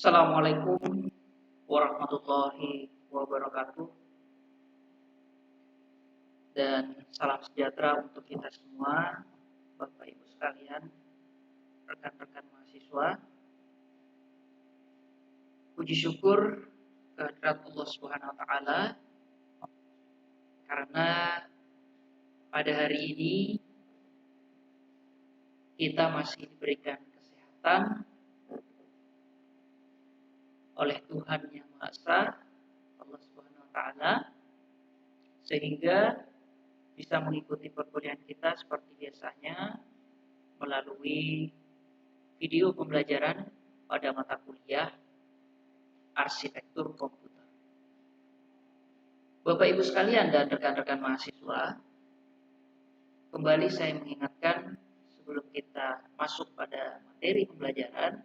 Assalamualaikum warahmatullahi wabarakatuh dan salam sejahtera untuk kita semua, Bapak Ibu sekalian, rekan-rekan mahasiswa. Puji syukur kehadirat Allah Subhanahu wa taala karena pada hari ini kita masih diberikan kesehatan oleh Tuhan Yang Maha Esa, Allah Subhanahu wa taala, sehingga bisa mengikuti perkuliahan kita seperti biasanya melalui video pembelajaran pada mata kuliah arsitektur komputer. Bapak Ibu sekalian dan rekan-rekan mahasiswa, kembali saya mengingatkan sebelum kita masuk pada materi pembelajaran,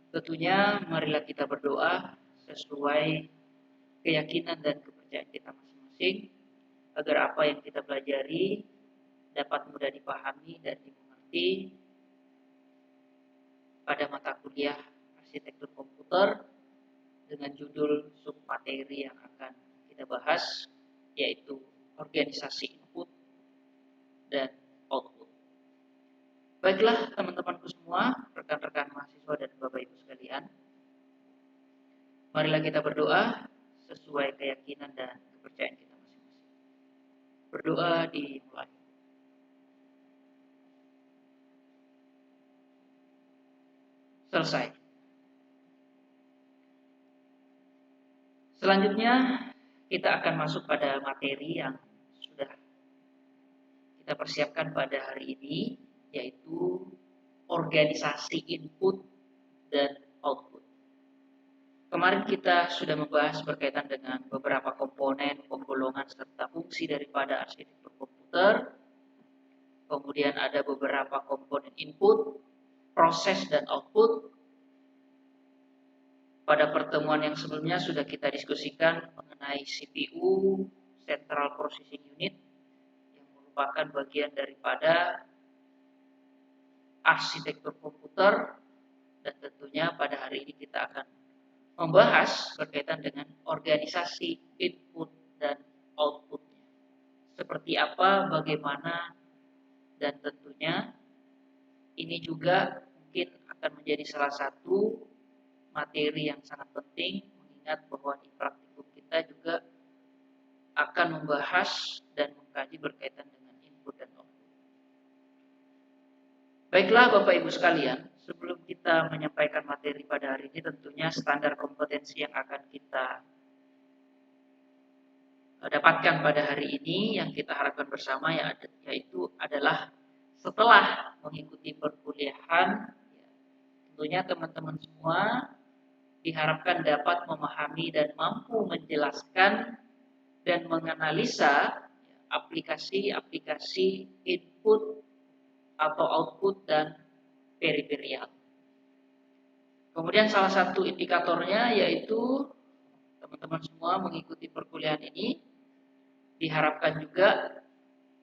tentunya marilah kita berdoa sesuai keyakinan dan kepercayaan kita masing-masing agar apa yang kita pelajari dapat mudah dipahami dan dimengerti pada mata kuliah arsitektur komputer dengan judul submateri yang akan kita bahas, yaitu organisasi input dan output. Baiklah teman-temanku semua, rekan-rekan mahasiswa dan Bapak Ibu sekalian, marilah kita berdoa sesuai keyakinan dan kepercayaan kita masing-masing. Berdoa dimulai. Selesai. Selanjutnya kita akan masuk pada materi yang sudah kita persiapkan pada hari ini, yaitu organisasi input dan output. Kemarin kita sudah membahas berkaitan dengan beberapa komponen, penggolongan, serta fungsi daripada arsitektur komputer. Kemudian ada beberapa komponen input, proses, dan output. Pada pertemuan yang sebelumnya sudah kita diskusikan mengenai CPU, Central Processing Unit, yang merupakan bagian daripada arsitektur komputer, dan tentunya pada hari ini kita akan membahas berkaitan dengan organisasi input dan outputnya. Seperti apa, bagaimana, dan tentunya ini juga mungkin akan menjadi salah satu materi yang sangat penting, mengingat bahwa di praktikum kita juga akan membahas dan mengkaji berkaitan dengan input dan output. Baiklah Bapak Ibu sekalian, sebelum kita menyampaikan materi pada hari ini, tentunya standar kompetensi yang akan kita dapatkan pada hari ini yang kita harapkan bersama yaitu adalah setelah mengikuti perkuliahan, tentunya teman-teman semua diharapkan dapat memahami dan mampu menjelaskan dan menganalisa aplikasi-aplikasi input atau output dan peripheral. Kemudian salah satu indikatornya yaitu teman-teman semua mengikuti perkuliahan ini diharapkan juga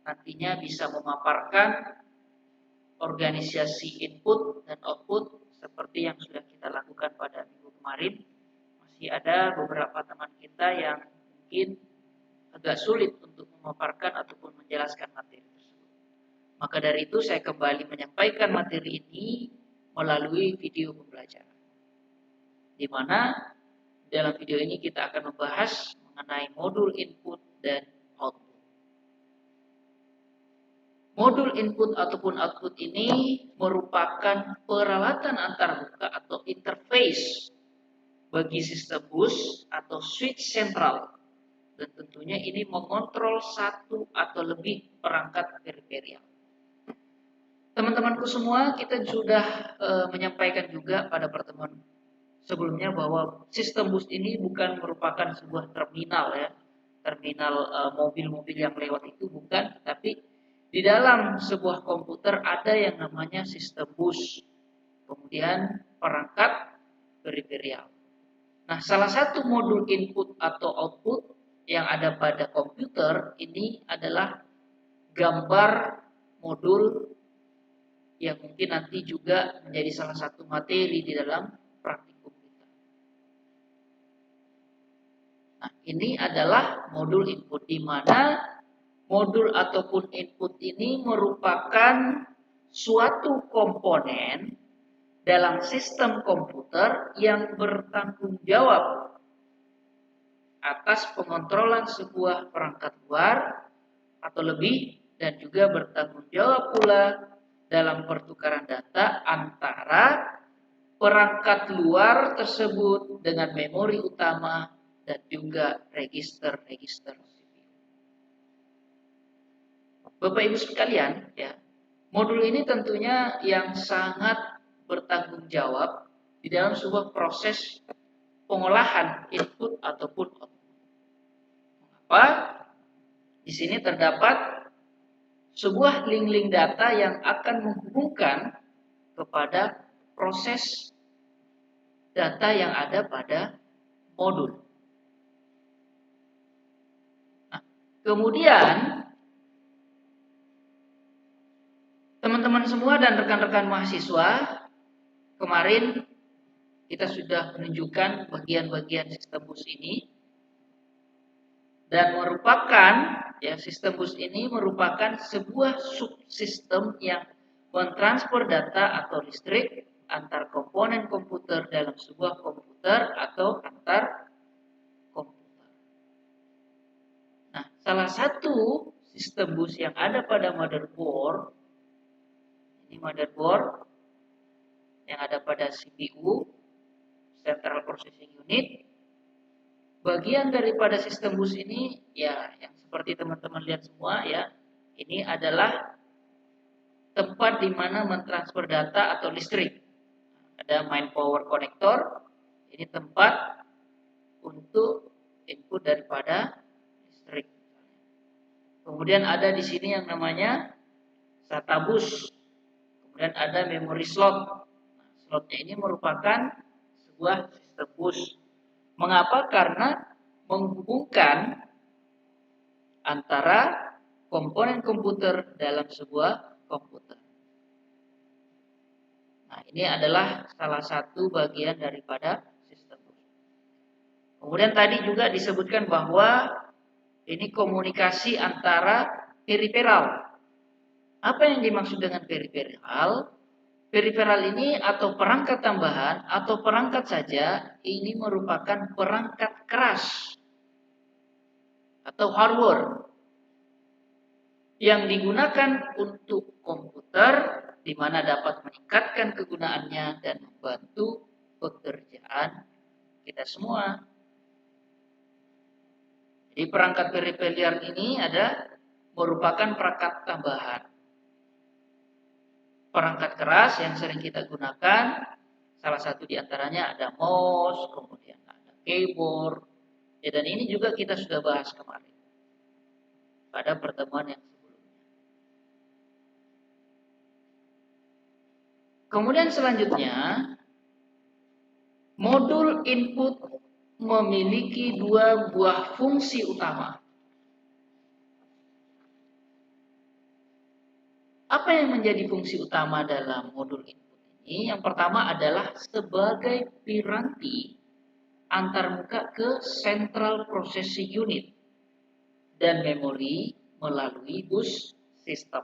nantinya bisa memaparkan organisasi input dan output seperti yang sudah kita lakukan pada minggu kemarin. Masih ada beberapa teman kita yang mungkin agak sulit untuk memaparkan ataupun menjelaskan materi tersebut. Maka dari itu saya kembali menyampaikan materi ini melalui video pembelajaran, di mana dalam video ini kita akan membahas mengenai modul input dan output. Modul input ataupun output ini merupakan peralatan antarmuka atau interface bagi sistem bus atau switch sentral, dan tentunya ini mengontrol satu atau lebih perangkat peripheral. Teman-temanku semua, kita sudah menyampaikan juga pada pertemuan sebelumnya bahwa sistem bus ini bukan merupakan sebuah terminal ya, terminal mobil-mobil yang lewat itu bukan, tapi di dalam sebuah komputer ada yang namanya sistem bus, kemudian perangkat peripheral. Nah, salah satu modul input atau output yang ada pada komputer ini adalah gambar modul yang mungkin nanti juga menjadi salah satu materi di dalam praktikum kita. ini adalah modul input, di mana modul ataupun input ini merupakan suatu komponen dalam sistem komputer yang bertanggung jawab atas pengontrolan sebuah perangkat luar atau lebih, dan juga bertanggung jawab pula dalam pertukaran data antara perangkat luar tersebut dengan memori utama dan juga register-register CPU. Bapak Ibu sekalian, ya, modul ini tentunya yang sangat bertanggung jawab di dalam sebuah proses pengolahan input ataupun output. Mengapa? Di sini terdapat sebuah link-link data yang akan menghubungkan kepada proses data yang ada pada modul. Nah, kemudian teman-teman semua dan rekan-rekan mahasiswa, kemarin kita sudah menunjukkan bagian-bagian sistem bus ini, dan sistem bus ini merupakan sebuah subsistem yang mentransfer data atau listrik antar komponen komputer dalam sebuah komputer atau antar komputer. Nah, salah satu sistem bus yang ada pada motherboard, ini motherboard yang ada pada CPU, Central Processing Unit. Bagian daripada sistem bus ini, ya, yang seperti teman-teman lihat semua, ya, ini adalah tempat di mana mentransfer data atau listrik. Ada main power connector, ini tempat untuk input daripada listrik. Kemudian ada di sini yang namanya SATA bus. Kemudian ada memory slot. Nah, slotnya ini merupakan sebuah sistem bus. Mengapa? Karena menghubungkan antara komponen komputer dalam sebuah komputer. Nah, ini adalah salah satu bagian daripada sistem bus. Kemudian tadi juga disebutkan bahwa ini komunikasi antara periferal. Apa yang dimaksud dengan periferal? Periferal ini atau perangkat tambahan atau perangkat saja, ini merupakan perangkat keras atau hardware yang digunakan untuk komputer, di mana dapat meningkatkan kegunaannya dan membantu pekerjaan kita semua. Jadi perangkat periferal ini merupakan perangkat tambahan. Perangkat keras yang sering kita gunakan, salah satu diantaranya ada mouse, kemudian ada keyboard, ya, dan ini juga kita sudah bahas kemarin pada pertemuan yang sebelumnya. Kemudian selanjutnya, modul input memiliki dua buah fungsi utama. Apa yang menjadi fungsi utama dalam modul input ini? Yang pertama adalah sebagai piranti antarmuka ke Central Processing Unit dan memori melalui bus sistem.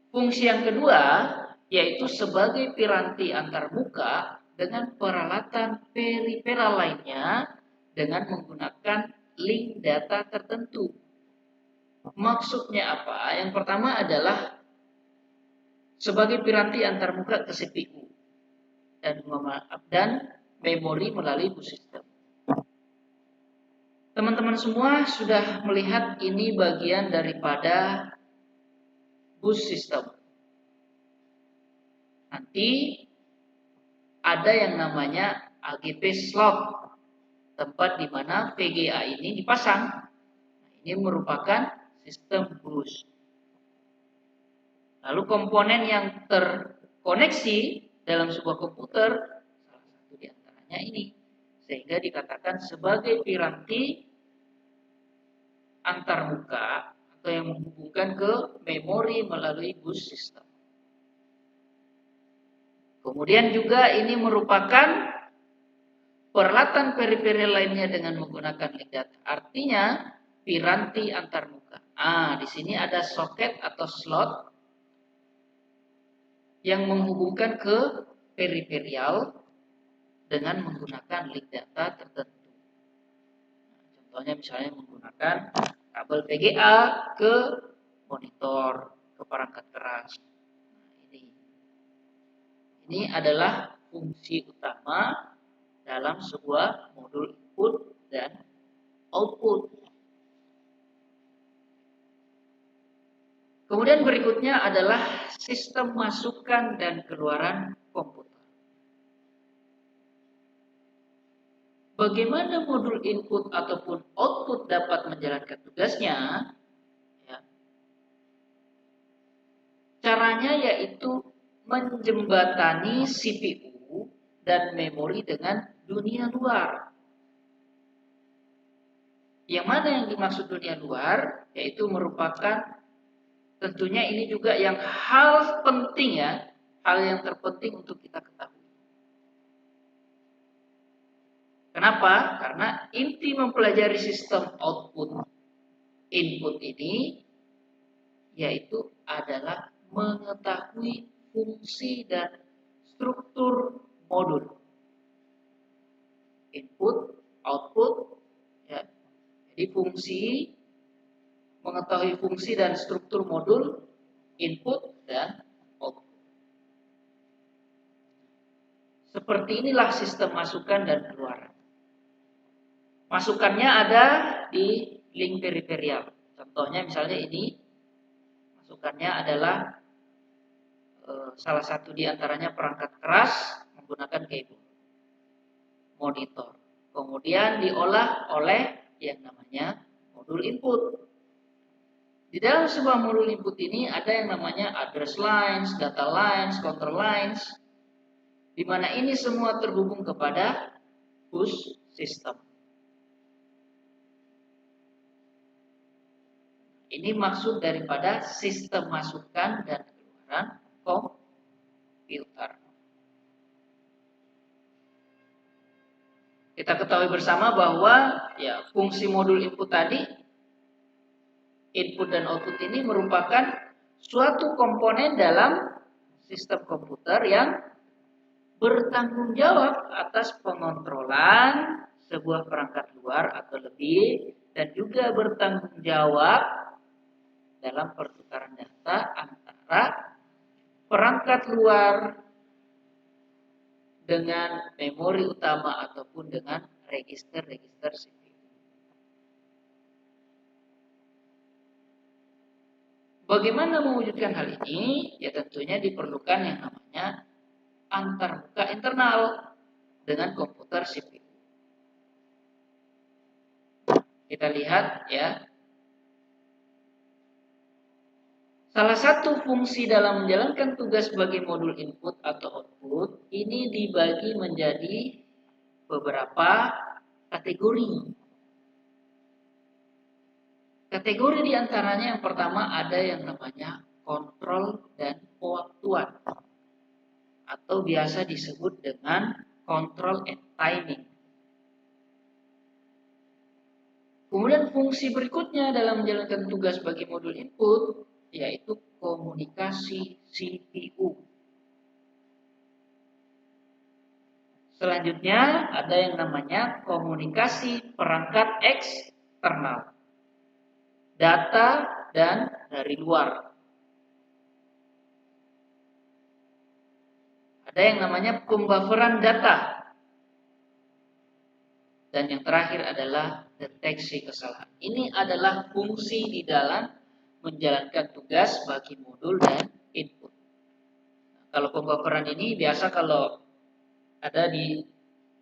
Fungsi yang kedua yaitu sebagai piranti antarmuka dengan peralatan periferal lainnya dengan menggunakan link data tertentu. Maksudnya apa? Yang pertama adalah sebagai piranti antarmuka ke CPU dan memori melalui bus sistem. Teman-teman semua sudah melihat ini bagian daripada bus sistem. Nanti ada yang namanya AGP slot, tempat di mana VGA ini dipasang. Ini merupakan sistem bus. Lalu komponen yang terkoneksi dalam sebuah komputer, salah satu diantaranya ini, sehingga dikatakan sebagai piranti antarmuka atau yang menghubungkan ke memori melalui bus sistem. Kemudian juga ini merupakan peralatan peripheral lainnya dengan menggunakan link data. Artinya piranti antarmuka. Di sini ada soket atau slot yang menghubungkan ke peripheral dengan menggunakan link data tertentu. Contohnya misalnya menggunakan kabel VGA ke monitor, ke perangkat keras. Ini adalah fungsi utama dalam sebuah modul input dan output. Kemudian berikutnya adalah sistem masukan dan keluaran komputer. Bagaimana modul input ataupun output dapat menjalankan tugasnya? Caranya yaitu menjembatani CPU dan memori dengan dunia luar. Yang mana yang dimaksud dunia luar? Yaitu merupakan, tentunya ini juga yang hal penting ya, hal yang terpenting untuk kita ketahui. Kenapa? Karena inti mempelajari sistem output input ini yaitu adalah mengetahui fungsi dan struktur modul input, output, ya. Jadi mengetahui fungsi dan struktur modul input dan output. Seperti inilah sistem masukan dan keluaran. Masukannya ada di link peripheral. Contohnya misalnya ini, masukannya adalah salah satu di antaranya perangkat keras menggunakan kabel monitor. Kemudian diolah oleh yang namanya modul input. Di dalam sebuah modul input ini ada yang namanya address lines, data lines, control lines, di mana ini semua terhubung kepada bus system. Ini maksud daripada sistem masukan dan keluaran komputer. Kita ketahui bersama bahwa ya fungsi modul input tadi, input dan output ini merupakan suatu komponen dalam sistem komputer yang bertanggung jawab atas pengontrolan sebuah perangkat luar atau lebih, dan juga bertanggung jawab dalam pertukaran data antara perangkat luar dengan memori utama ataupun dengan register-register CPU. Bagaimana mewujudkan hal ini? Ya tentunya diperlukan yang namanya antarmuka internal dengan komputer CPU. Kita lihat ya. Salah satu fungsi dalam menjalankan tugas sebagai modul input atau output ini dibagi menjadi beberapa kategori. Kategori diantaranya yang pertama ada yang namanya kontrol dan pewaktuan atau biasa disebut dengan control and timing. Kemudian fungsi berikutnya dalam menjalankan tugas sebagai modul input yaitu komunikasi CPU. Selanjutnya ada yang namanya komunikasi perangkat eksternal, data dan dari luar. Ada yang namanya pembufferan data. Dan yang terakhir adalah deteksi kesalahan. Ini adalah fungsi di dalam menjalankan tugas bagi modul dan input. Kalau pembufferan ini biasa kalau ada di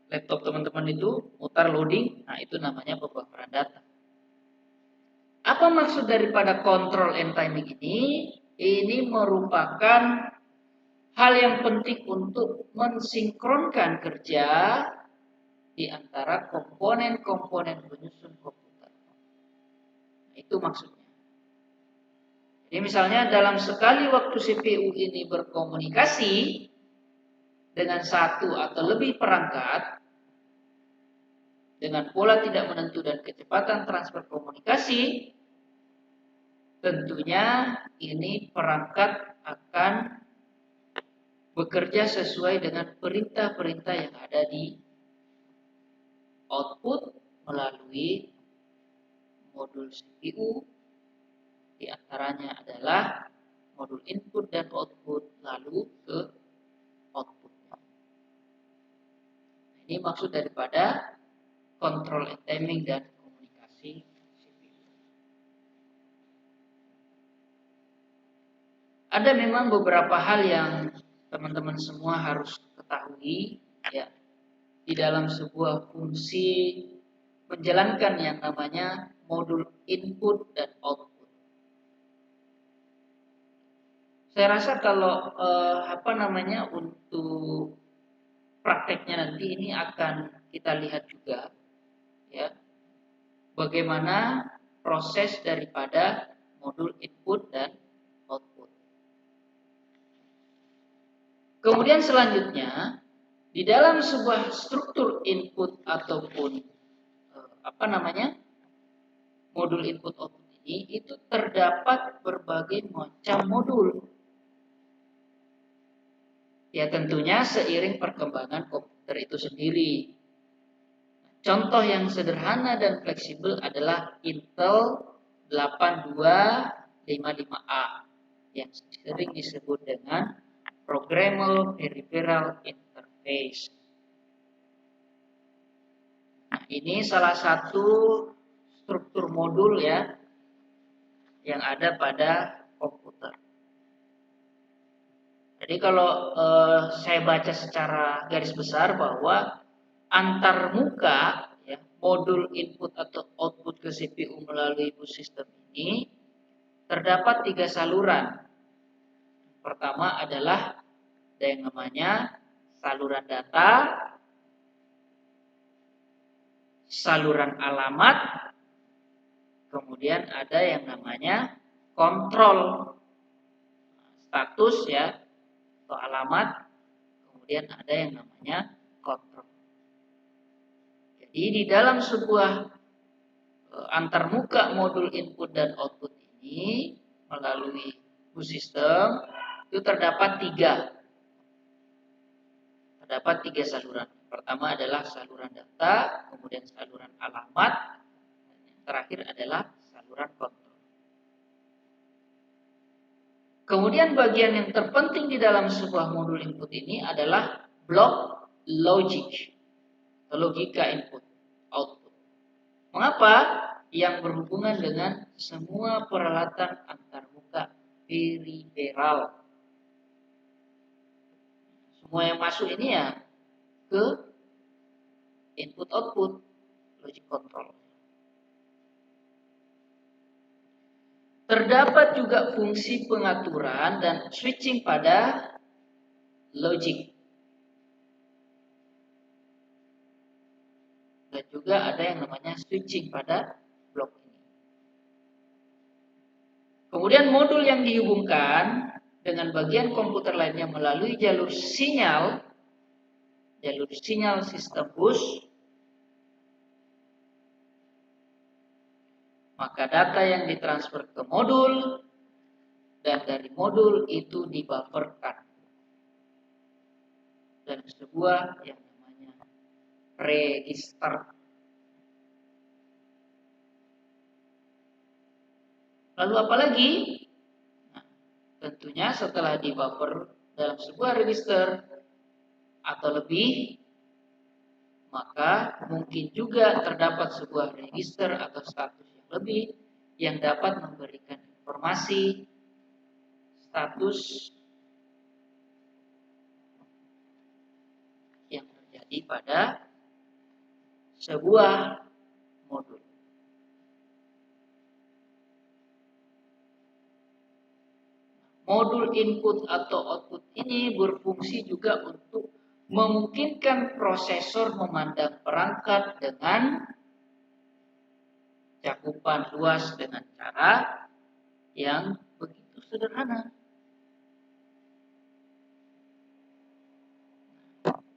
laptop teman-teman itu mutar loading, nah itu namanya pembufferan data. Apa maksud daripada control and timing ini? Ini merupakan hal yang penting untuk mensinkronkan kerja di antara komponen-komponen penyusun komputer. Itu maksudnya. Jadi misalnya dalam sekali waktu CPU ini berkomunikasi dengan satu atau lebih perangkat, dengan pola tidak menentu dan kecepatan transfer komunikasi, tentunya ini perangkat akan bekerja sesuai dengan perintah-perintah yang ada di output melalui modul CPU, di antaranya adalah modul input dan output, lalu ke outputnya. Ini maksud daripada control and timing dan komunikasi CPU. Ada memang beberapa hal yang teman-teman semua harus ketahui ya di dalam sebuah fungsi menjalankan yang namanya modul input dan output. Saya rasa kalau untuk prakteknya nanti ini akan kita lihat juga ya bagaimana proses daripada modul input dan output. Kemudian selanjutnya di dalam sebuah struktur input ataupun modul input output ini itu terdapat berbagai macam modul. Ya tentunya seiring perkembangan komputer itu sendiri. Contoh yang sederhana dan fleksibel adalah Intel 8255A yang sering disebut dengan Programmable Peripheral Interface. Nah, ini salah satu struktur modul ya yang ada pada komputer. Jadi kalau saya baca secara garis besar bahwa antar muka ya, modul input atau output ke CPU melalui bus sistem ini terdapat 3 saluran. Pertama adalah ada yang namanya saluran data, saluran alamat, kemudian ada yang namanya kontrol status ya atau alamat, kemudian ada yang namanya kontrol. Jadi di dalam sebuah antarmuka modul input dan output ini melalui bus sistem itu terdapat tiga saluran. Pertama adalah saluran data, kemudian saluran alamat, dan yang terakhir adalah saluran kontrol. Kemudian bagian yang terpenting di dalam sebuah modul input ini adalah blok logic atau logika input output. Mengapa? Yang berhubungan dengan semua peralatan antarmuka peripheral. Semua yang masuk ini ya ke input output logic control. Terdapat juga fungsi pengaturan dan switching pada logic. Dan juga ada yang namanya switching pada blok ini. Kemudian modul yang dihubungkan dengan bagian komputer lainnya melalui jalur sinyal sistem bus, maka data yang ditransfer ke modul dan dari modul itu dibufferkan dan sebuah yang namanya register. Lalu apa lagi? Nah, tentunya setelah dibuffer dalam sebuah register atau lebih, maka mungkin juga terdapat sebuah register atau status yang lebih yang dapat memberikan informasi status yang terjadi pada sebuah modul. Modul input atau output ini berfungsi juga untuk memungkinkan prosesor memandang perangkat dengan cakupan luas dengan cara yang begitu sederhana.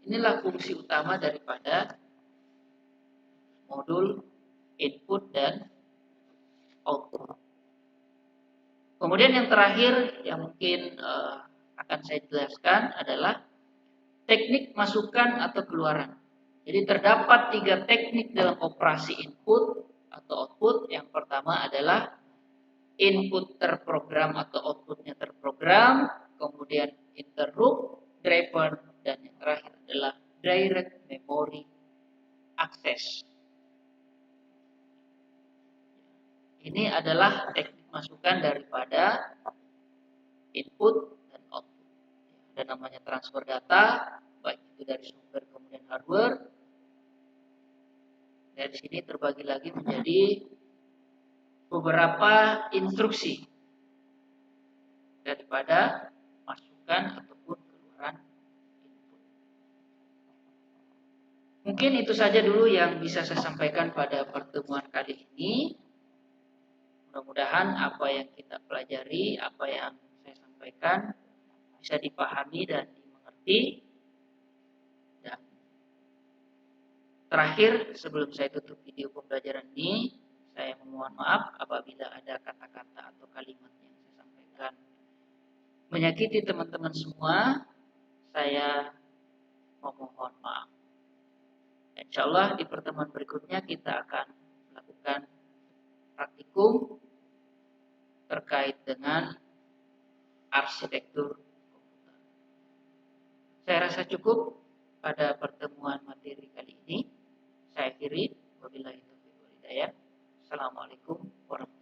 Inilah fungsi utama daripada modul input dan output. Kemudian yang terakhir yang mungkin akan saya jelaskan adalah teknik masukan atau keluaran. Jadi terdapat 3 teknik dalam operasi input atau output. Yang pertama adalah input terprogram atau outputnya terprogram, kemudian interrupt, driver, dan yang terakhir adalah direct memory access. Ini adalah teknik masukan daripada input dan output. Ada namanya transfer data, baik itu dari software kemudian hardware. Dari sini terbagi lagi menjadi beberapa instruksi daripada masukan ataupun keluaran input. Mungkin itu saja dulu yang bisa saya sampaikan pada pertemuan kali ini. Mudah-mudahan apa yang kita pelajari, apa yang saya sampaikan bisa dipahami dan dimengerti. Dan terakhir, sebelum saya tutup video pembelajaran ini, saya memohon maaf apabila ada kata-kata atau kalimat yang saya sampaikan menyakiti teman-teman semua. Saya memohon maaf. Insya Allah di pertemuan berikutnya kita akan melakukan praktikum terkait dengan arsitektur komputer. Saya rasa cukup pada pertemuan materi kali ini. Saya akhiri. Wabillahi taufiq wal hidayah. Assalamualaikum warahmatullahi wabarakatuh.